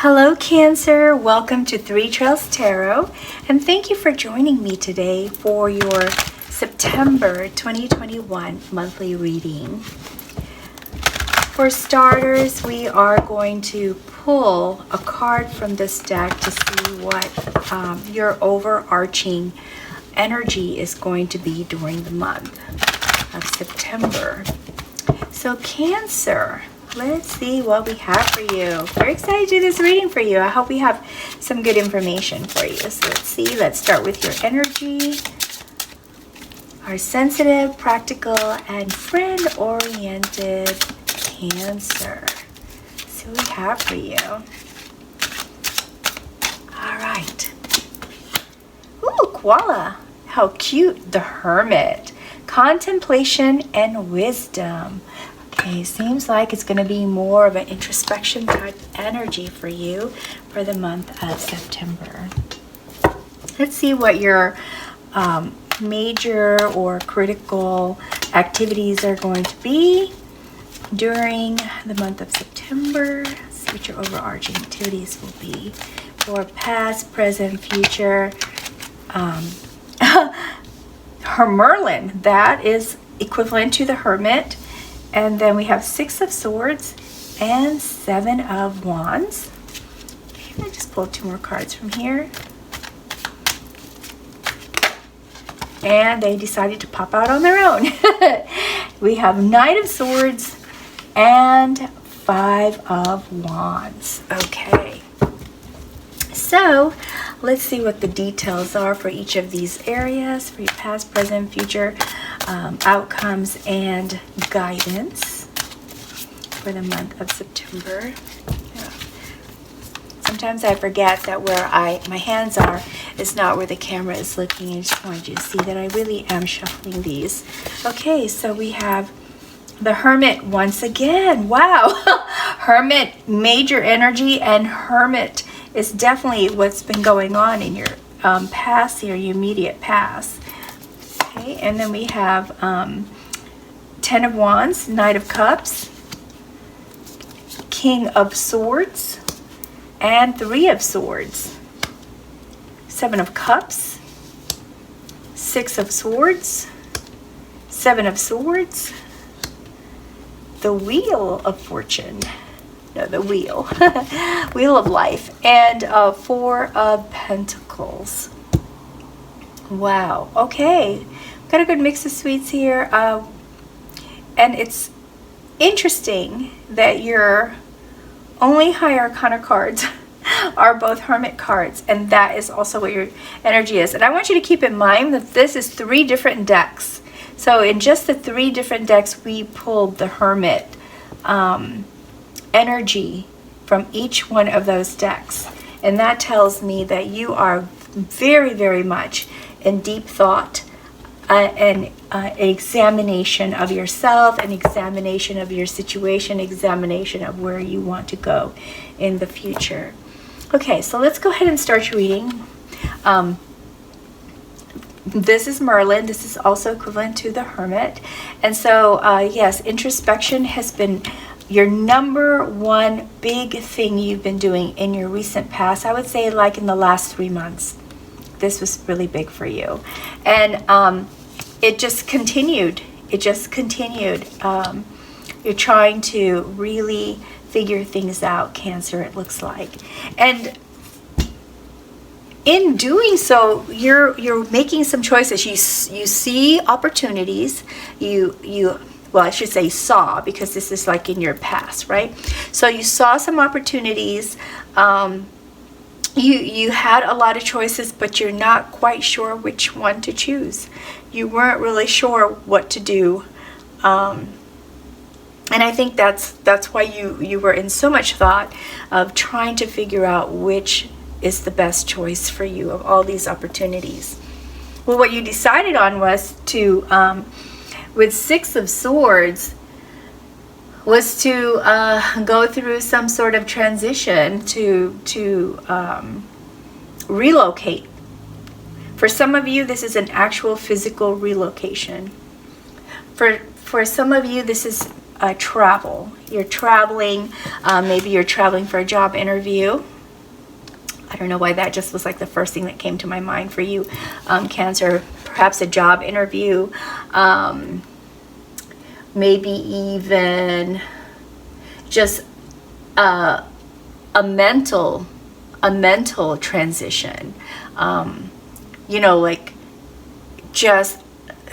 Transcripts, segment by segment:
Hello Cancer, welcome to Three Trails Tarot, and thank you for joining me today for your September 2021 monthly reading. For starters, we are going to pull a card from this deck to see what your overarching energy is going to be during the month of September. So Cancer, let's see what we have for you. Very excited to do this reading for you. I hope we have some good information for you. So let's see. Let's start with your energy. Our sensitive, practical, and friend-oriented Cancer. See what we have for you. All right. Ooh, koala. How cute. The Hermit. Contemplation and wisdom. Okay, seems like it's going to be more of an introspection type energy for you for the month of September. Let's see what your major or critical activities are going to be during the month of September. Let's see what your overarching activities will be for past, present, future. Her Merlin, that is equivalent to the Hermit. And then we have 6 of Swords and 7 of Wands. Okay, I'm going to just pull 2 more cards from here. And they decided to pop out on their own. We have Knight of Swords and 5 of Wands. Okay. So, let's see what the details are for each of these areas, for your past, present, future outcomes and guidance for the month of September. Yeah. Sometimes I forget that where my hands are is not where the camera is looking. I just wanted you to see that I really am shuffling these. Okay, so we have the Hermit once again. Wow. Hermit, major energy, and Hermit is definitely what's been going on in your past here, your immediate past. Okay, and then we have 10 of Wands, Knight of Cups, King of Swords, and 3 of Swords. 7 of Cups, 6 of Swords, 7 of Swords, the Wheel of Fortune. No, the Wheel. Wheel of Life. And 4 of Pentacles. Wow. Okay. Got a good mix of sweets here. And it's interesting that your only high arcana cards are both Hermit cards. And that is also what your energy is. And I want you to keep in mind that this is 3 different decks. So in just the 3 different decks, we pulled the Hermit energy from each one of those decks. And that tells me that you are very, very much in deep thought and examination of yourself, an examination of your situation, examination of where you want to go in the future. Okay, so let's go ahead and start your reading. This is Merlin. This is also equivalent to the Hermit. And so, yes, introspection has been your number one big thing you've been doing in your recent past. I would say like in the last 3 months. This was really big for you. And it just continued. It just continued. You're trying to really figure things out, Cancer, it looks like. And in doing so, you're making some choices. You see opportunities. Well, I should say saw, because this is like in your past, right? So you saw some opportunities. You had a lot of choices, but you're not quite sure which one to choose. You weren't really sure what to do. And I think that's why you were in so much thought of trying to figure out which is the best choice for you of all these opportunities. Well, what you decided on was to, with 6 of Swords, was to go through some sort of transition to relocate. For some of you, this is an actual physical relocation. For some of you, this is travel. You're traveling. Maybe you're traveling for a job interview. I don't know why that just was like the first thing that came to my mind for you, Cancer. Perhaps a job interview. Maybe even just a mental transition. You know, like just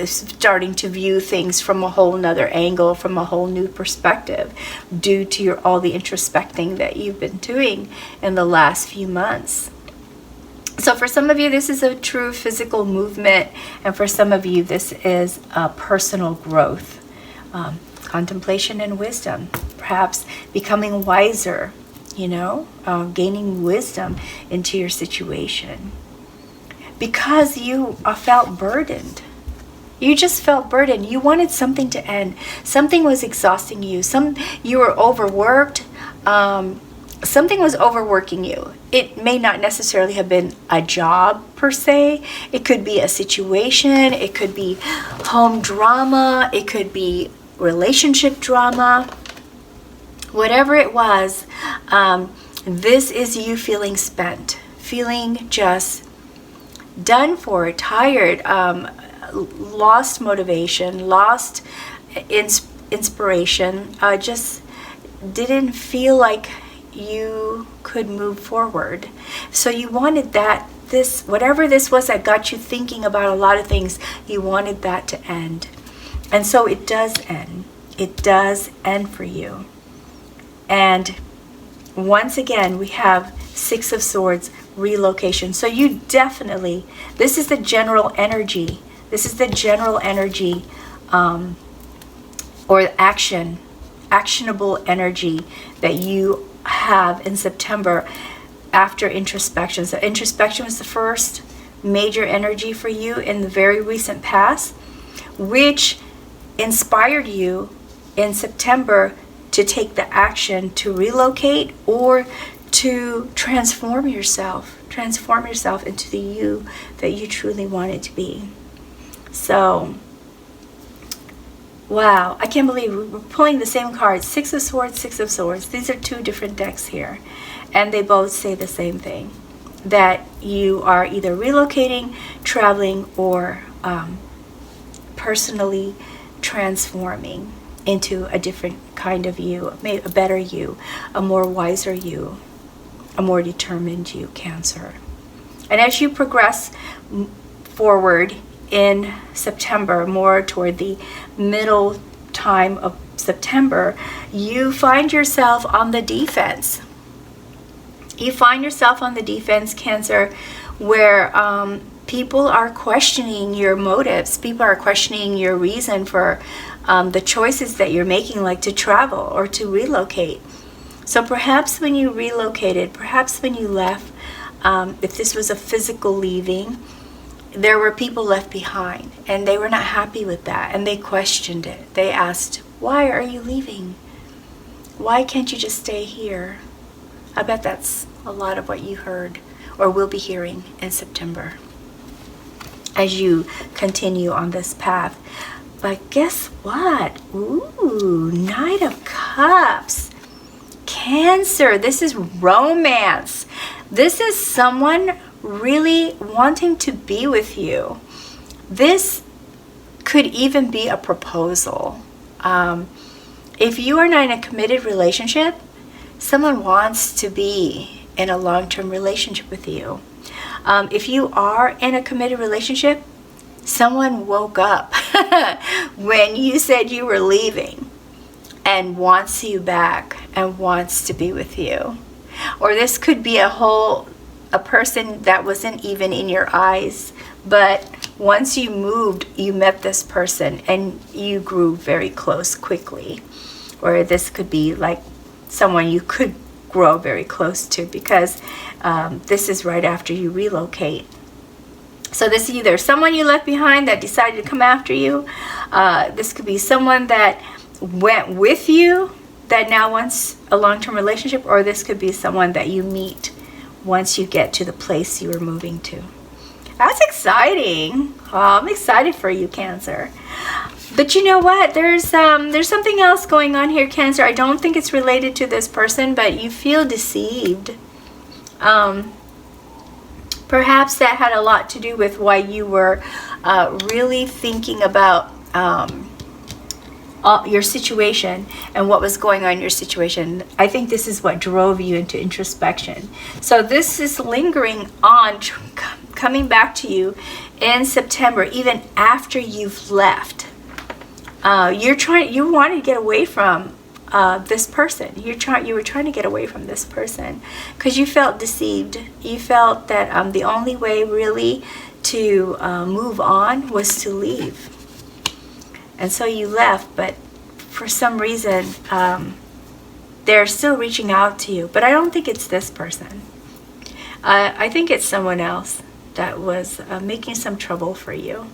starting to view things from a whole nother angle, from a whole new perspective, due to all the introspecting that you've been doing in the last few months. So for some of you, this is a true physical movement, and for some of you, this is a personal growth, contemplation and wisdom, perhaps becoming wiser, you know, gaining wisdom into your situation, because you felt burdened. You just felt burdened. You wanted something to end. Something was exhausting you. You were overworked. Something was overworking you. It may not necessarily have been a job per se. It could be a situation. It could be home drama. It could be relationship drama. Whatever it was, this is you feeling spent, feeling just done for, tired, lost motivation, lost inspiration, just didn't feel like you could move forward. So you wanted whatever this was that got you thinking about a lot of things, you wanted that to end. And so it does end. It does end for you. And once again, we have Six of Swords, relocation. So you definitely, this is the general energy. This is the general energy, or actionable energy that you have in September after introspection. So introspection was the first major energy for you in the very recent past, which inspired you in September to take the action to relocate or to transform yourself into the you that you truly wanted to be. So, wow, I can't believe we're pulling the same cards. Six of Swords, Six of Swords. These are two different decks here, and they both say the same thing, that you are either relocating, traveling, or personally transforming into a different kind of you, maybe a better you, a more wiser you, a more determined you, Cancer. And as you progress forward in September, more toward the middle time of September, you find yourself on the defense. You find yourself on the defense, Cancer, where people are questioning your motives. People are questioning your reason for the choices that you're making, like to travel or to relocate. So perhaps when you relocated, perhaps when you left, if this was a physical leaving, there were people left behind, and they were not happy with that, and they questioned it. They asked, why are you leaving? Why can't you just stay here? I bet that's a lot of what you heard or will be hearing in September as you continue on this path. But guess what? Ooh, Knight of Cups. Cancer, this is romance. This is someone really wanting to be with you. This could even be a proposal. If you are not in a committed relationship, someone wants to be in a long-term relationship with you. If you are in a committed relationship, someone woke up when you said you were leaving and wants you back and wants to be with you. Or this could be a person that wasn't even in your eyes, but once you moved, you met this person and you grew very close quickly. Or this could be like someone you could grow very close to, because this is right after you relocate. So this is either someone you left behind that decided to come after you. This could be someone that went with you that now wants a long-term relationship, or this could be someone that you meet once you get to the place you are moving to. That's exciting. Oh, I'm excited for you, Cancer. But you know what? There's something else going on here, Cancer. I don't think it's related to this person, but you feel deceived. Perhaps that had a lot to do with why you were really thinking about your situation and what was going on in your situation. I think this is what drove you into introspection. So this is lingering on, coming back to you in September, even after you've left. You wanted to get away from this person. You were trying to get away from this person because you felt deceived. You felt that the only way really to move on was to leave. And so you left, but for some reason, they're still reaching out to you. But I don't think it's this person. I think it's someone else that was making some trouble for you.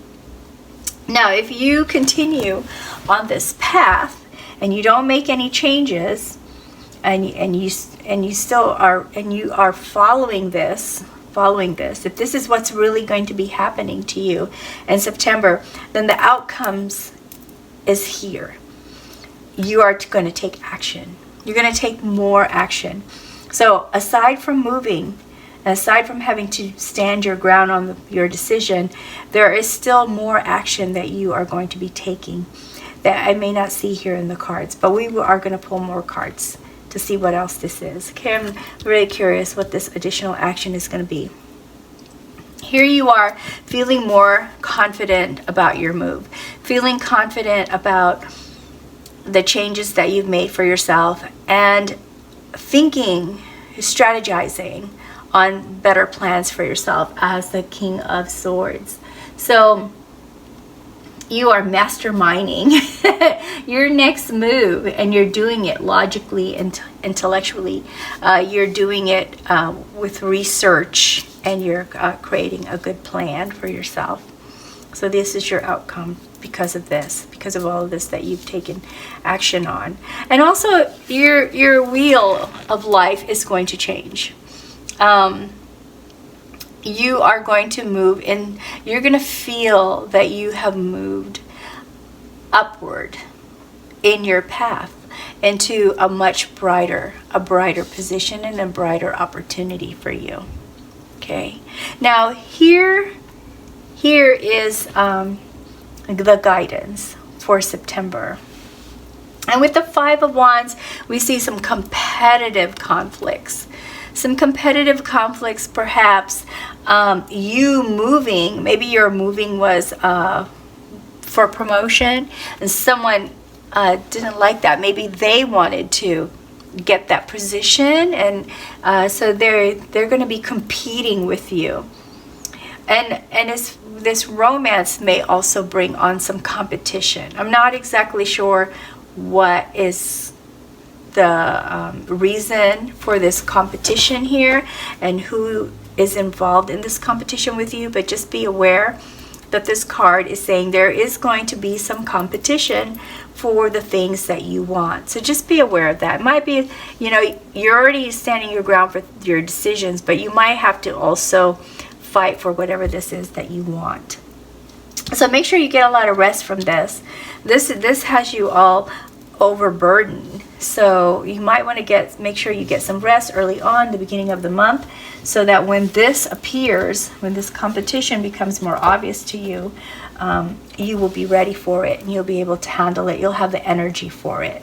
Now, if you continue on this path and you don't make any changes, and you still are, and you are following this, if this is what's really going to be happening to you in September, then the outcomes is here. You are going to take action. You're going to take more action. So aside from moving, aside from having to stand your ground on your decision, there is still more action that you are going to be taking that I may not see here in the cards, but we are going to pull more cards to see what else this is. Okay, I'm really curious what this additional action is going to be. Here you are feeling more confident about your move, feeling confident about the changes that you've made for yourself, and thinking, strategizing on better plans for yourself as the King of Swords. So you are masterminding your next move, and you're doing it logically and intellectually. You're doing it with research, and you're creating a good plan for yourself. So this is your outcome because of this, because of all of this that you've taken action on. And also your wheel of life is going to change. You are going to move, and you're going to feel that you have moved upward in your path into a much brighter position and a brighter opportunity for you. Okay. Now here is the guidance for September. And with the Five of Wands, we see some competitive conflicts. Some competitive conflicts, perhaps you moving, maybe your moving was for promotion, and someone didn't like that. Maybe they wanted to get that position, and so they're going to be competing with you. And this romance may also bring on some competition. I'm not exactly sure what is the reason for this competition here and who is involved in this competition with you, but just be aware that this card is saying there is going to be some competition for the things that you want. So just be aware of that. It might be, you're already standing your ground for your decisions, but you might have to also fight for whatever this is that you want. So make sure you get a lot of rest from this. This has you all overburdened, so you might want to make sure you get some rest early on, the beginning of the month, so that when this appears, when this competition becomes more obvious to you, you will be ready for it and you'll be able to handle it. You'll have the energy for it.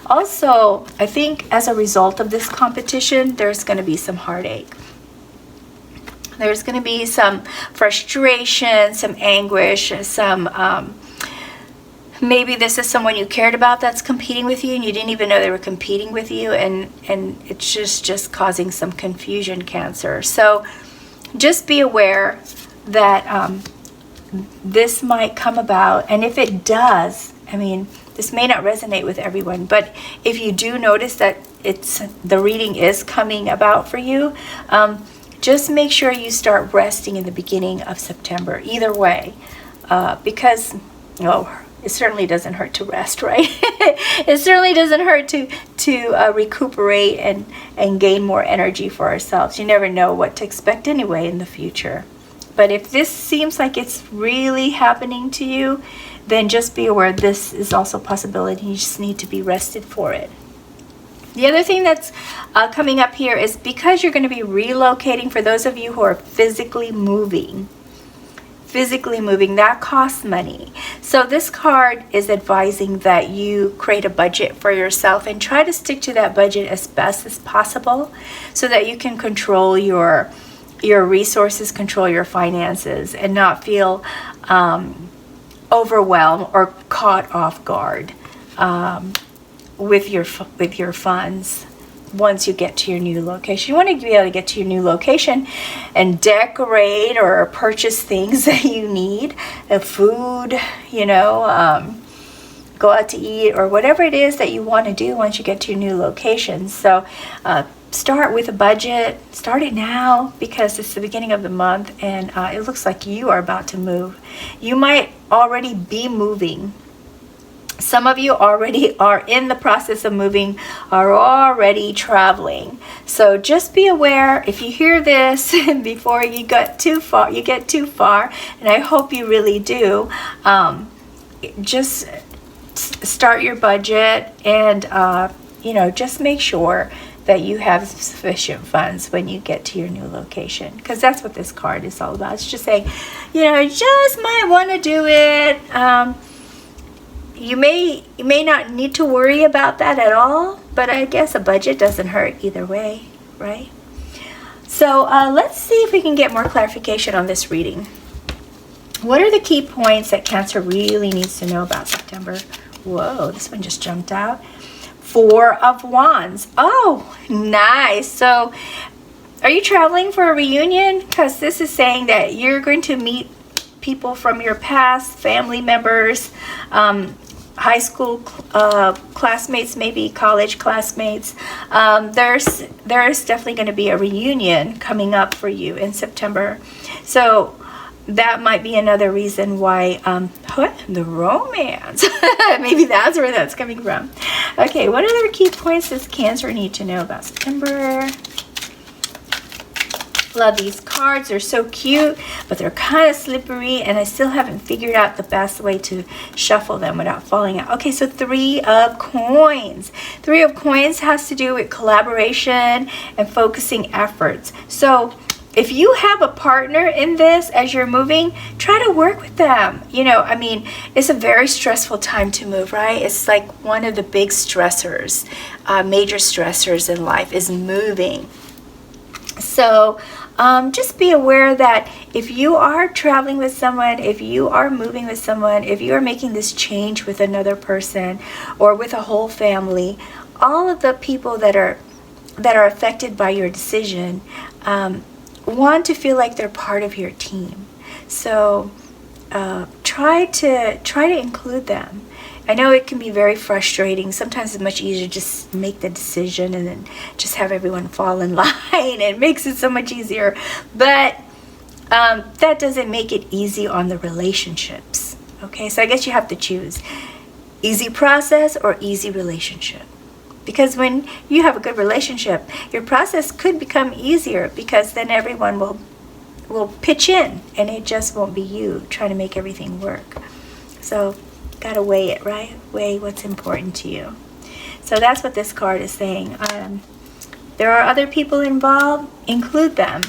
Also, I think as a result of this competition, there's going to be some heartache. There's going to be some frustration, some anguish, some maybe this is someone you cared about that's competing with you and you didn't even know they were competing with you, and it's just causing some confusion, Cancer. So just be aware that this might come about, and if it does, this may not resonate with everyone, but if you do notice that the reading is coming about for you, just make sure you start resting in the beginning of September, either way, because it certainly doesn't hurt to rest, right? It certainly doesn't hurt to recuperate and gain more energy for ourselves. You never know what to expect anyway in the future. But if this seems like it's really happening to you, then just be aware this is also a possibility. You just need to be rested for it. The other thing that's coming up here is because you're going to be relocating, for those of you who are physically moving, that costs money. So this card is advising that you create a budget for yourself and try to stick to that budget as best as possible so that you can control your resources, control your finances, and not feel overwhelmed or caught off guard with your funds. Once you get to your new location, you want to be able to get to your new location and decorate or purchase things that you need, food, go out to eat, or whatever it is that you want to do once you get to your new location. So start with a budget. Start it now because it's the beginning of the month, and it looks like you are about to move. You might already be moving. Some of you already are in the process of moving, are already traveling. So just be aware if you hear this before you get too far, and I hope you really do. Just start your budget and, just make sure that you have sufficient funds when you get to your new location, because that's what this card is all about. It's just saying, you just might want to do it. You may not need to worry about that at all, but I guess a budget doesn't hurt either way, right? So let's see if we can get more clarification on this reading. What are the key points that Cancer really needs to know about September? Whoa, this one just jumped out. 4 of Wands. Oh, nice. So are you traveling for a reunion? Because this is saying that you're going to meet people from your past, family members, high school classmates, maybe college classmates. There's definitely going to be a reunion coming up for you in September. So that might be another reason why the romance. Maybe that's where that's coming from. Okay, what other key points does Cancer need to know about September? Love these cards. They're so cute, but they're kind of slippery, and I still haven't figured out the best way to shuffle them without falling out. Okay, so 3 of Coins. 3 of Coins has to do with collaboration and focusing efforts. So if you have a partner in this as you're moving, try to work with them. It's a very stressful time to move, right? It's like one of the big stressors, major stressors in life is moving. So just be aware that if you are traveling with someone, if you are moving with someone, if you are making this change with another person or with a whole family, all of the people that are affected by your decision want to feel like they're part of your team. So try to include them. I know it can be very frustrating. Sometimes it's much easier to just make the decision and then just have everyone fall in line. It makes it so much easier. But that doesn't make it easy on the relationships. Okay, so I guess you have to choose easy process or easy relationship. Because when you have a good relationship, your process could become easier because then everyone will pitch in and it just won't be you trying to make everything work. So gotta weigh it, right? Weigh what's important to you. So that's what this card is saying. There are other people involved, include them,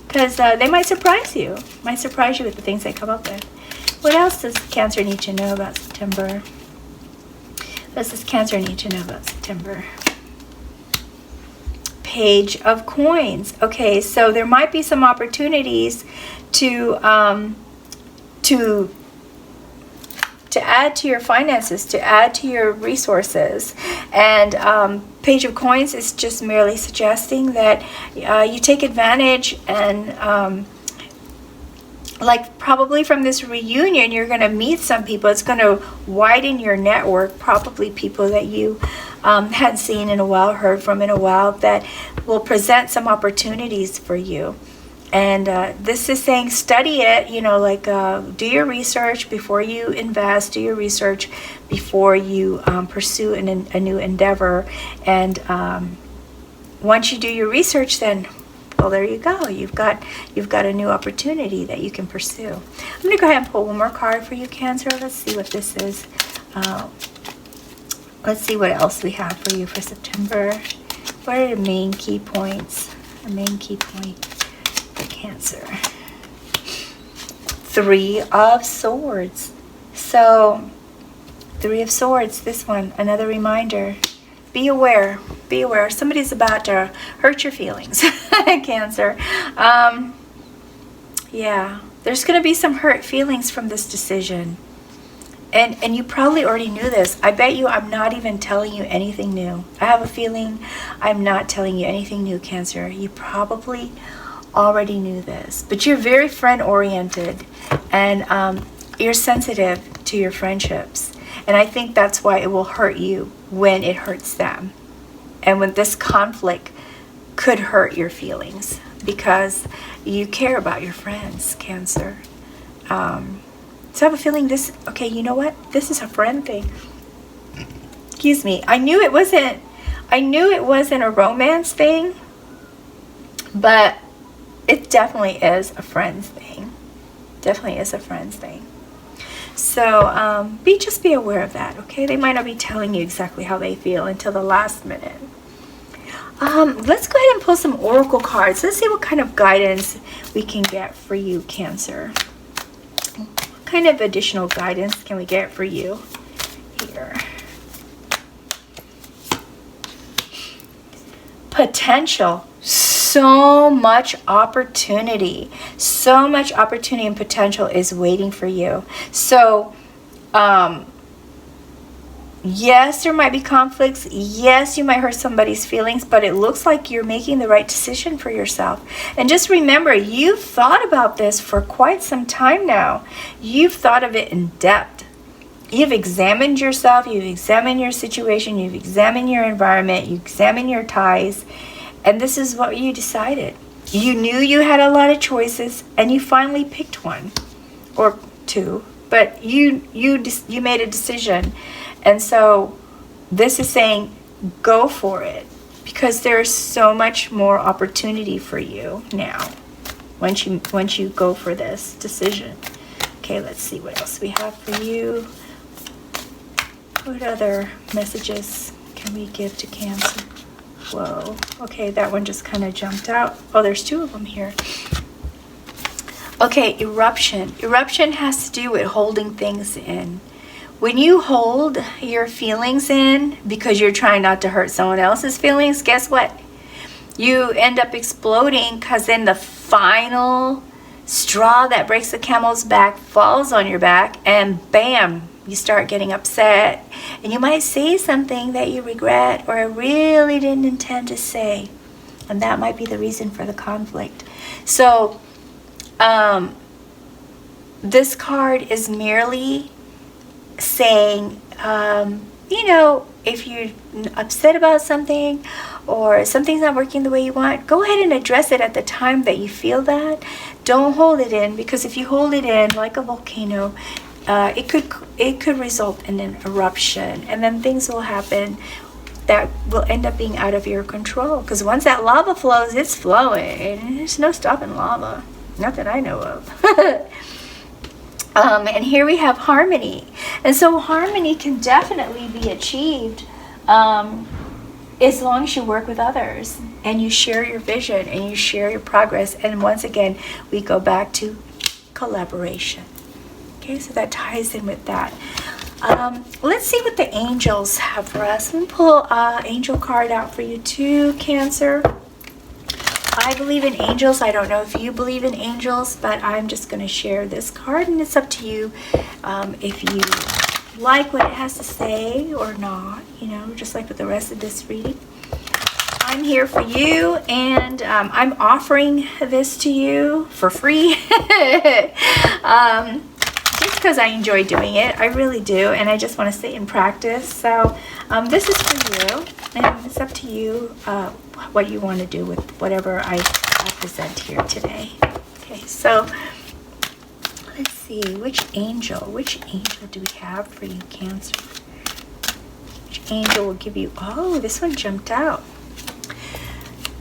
because they might surprise you. With the things they come up with. What else does Cancer need to know about September? What does Cancer need to know about September? Page of Coins. Okay, so there might be some opportunities to add to your finances, to add to your resources. And Page of Coins is just merely suggesting that you take advantage and like probably from this reunion, you're going to meet some people. It's going to widen your network, probably people that you hadn't seen in a while, heard from in a while, that will present some opportunities for you. And this is saying study it, do your research before you invest, do your research before you pursue a new endeavor. And once you do your research, then Well, there you go. You've got a new opportunity that you can pursue. I'm going to go ahead and pull one more card for you, Cancer. Let's see what this is. Let's see what else we have for you for September. What are the main key points? The main key point for Cancer. 3 of Swords. So, 3 of Swords, this one, another reminder. Be aware. Be aware. Somebody's about to hurt your feelings, Cancer. Yeah, there's going to be some hurt feelings from this decision. And you probably already knew this. I bet you I'm not even telling you anything new. I have a feeling I'm not telling you anything new, Cancer. You probably already knew this. But you're very friend-oriented. And you're sensitive to your friendships. And I think that's why it will hurt you when it hurts them. And when this conflict could hurt your feelings. Because you care about your friends, Cancer. So I have a feeling this, okay, you know what? This is a friend thing. Excuse me. I knew it wasn't a romance thing, but it definitely is a friends thing. Definitely is a friends thing. So just be aware of that, okay? They might not be telling you exactly how they feel until the last minute. Let's go ahead and pull some oracle cards. Let's see what kind of guidance we can get for you, Cancer. What kind of additional guidance can we get for you here? Potential. So much opportunity. So much opportunity and potential is waiting for you. So, yes, there might be conflicts. Yes, you might hurt somebody's feelings, but it looks like you're making the right decision for yourself. And just remember, you've thought about this for quite some time now. You've thought of it in depth. You've examined yourself. You've examined your situation. You've examined your environment. You examined your ties. And this is what you decided. You knew you had a lot of choices, and you finally picked one or two. But you made a decision. And so this is saying go for it, because there's so much more opportunity for you now once you go for this decision. Okay, let's see what else we have for you. What other messages can we give to Cancer? Whoa. Okay, that one just kind of jumped out. Oh, there's 2 of them here. Okay, eruption. Eruption has to do with holding things in. When you hold your feelings in because you're trying not to hurt someone else's feelings, guess what? You end up exploding, because then the final straw that breaks the camel's back falls on your back, and bam, you start getting upset. And you might say something that you regret or really didn't intend to say. And that might be the reason for the conflict. So, this card is merely saying, if you're upset about something or something's not working the way you want, go ahead and address it at the time that you feel that. Don't hold it in, because if you hold it in like a volcano, it could result in an eruption, and then things will happen that will end up being out of your control. Because once that lava flows, it's flowing. There's no stopping lava, not that I know of. And here we have harmony. And so harmony can definitely be achieved as long as you work with others and you share your vision and you share your progress. And once again, we go back to collaboration. Okay, so that ties in with that. Let's see what the angels have for us. Let me pull an angel card out for you too, Cancer. I believe in angels. I don't know if you believe in angels, but I'm just going to share this card, and it's up to you if you like what it has to say or not, just like with the rest of this reading. I'm here for you, and I'm offering this to you for free. Just because I enjoy doing it. I really do, and I just want to stay in practice. So this is for you, and it's up to you what you want to do with whatever I present here today. Okay, so let's see, which angel do we have for you, Cancer? Which angel will give you, oh, this one jumped out.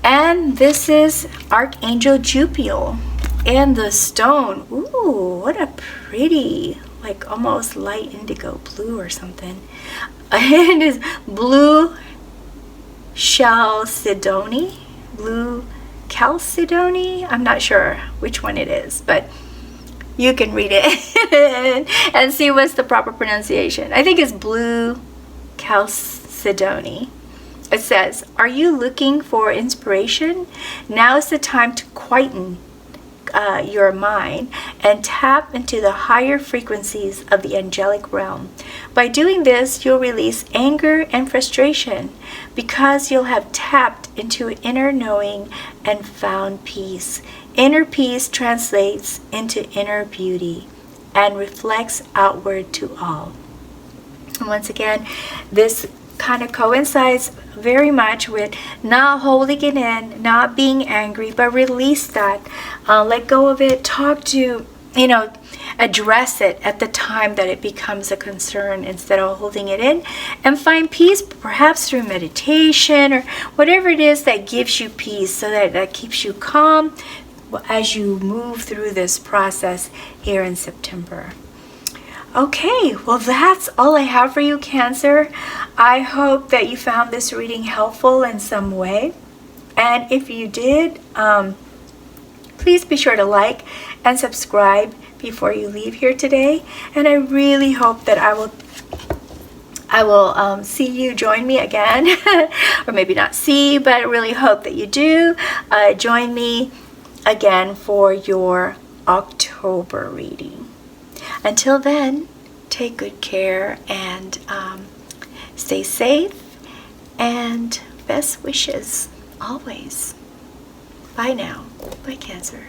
And this is Archangel Jupiel. And the stone, ooh, what a pretty, like almost light indigo blue or something. And it's blue chalcedony, blue chalcedony. I'm not sure which one it is, but you can read it and see what's the proper pronunciation. I think it's blue chalcedony. It says, are you looking for inspiration? Now is the time to quieten your mind and tap into the higher frequencies of the angelic realm. By doing this, you'll release anger and frustration because you'll have tapped into inner knowing and found peace. Inner peace translates into inner beauty and reflects outward to all. And once again, this kind of coincides very much with not holding it in, not being angry, but release that, let go of it, talk to, address it at the time that it becomes a concern instead of holding it in, and find peace perhaps through meditation or whatever it is that gives you peace, so that keeps you calm as you move through this process here in September. Okay, well, that's all I have for you, Cancer. I hope that you found this reading helpful in some way. And if you did, please be sure to like and subscribe before you leave here today. And I really hope that I will see you join me again. Or maybe not see, but I really hope that you do join me again for your October reading. Until then, take good care and stay safe, and best wishes always. Bye now. Bye, Cancer.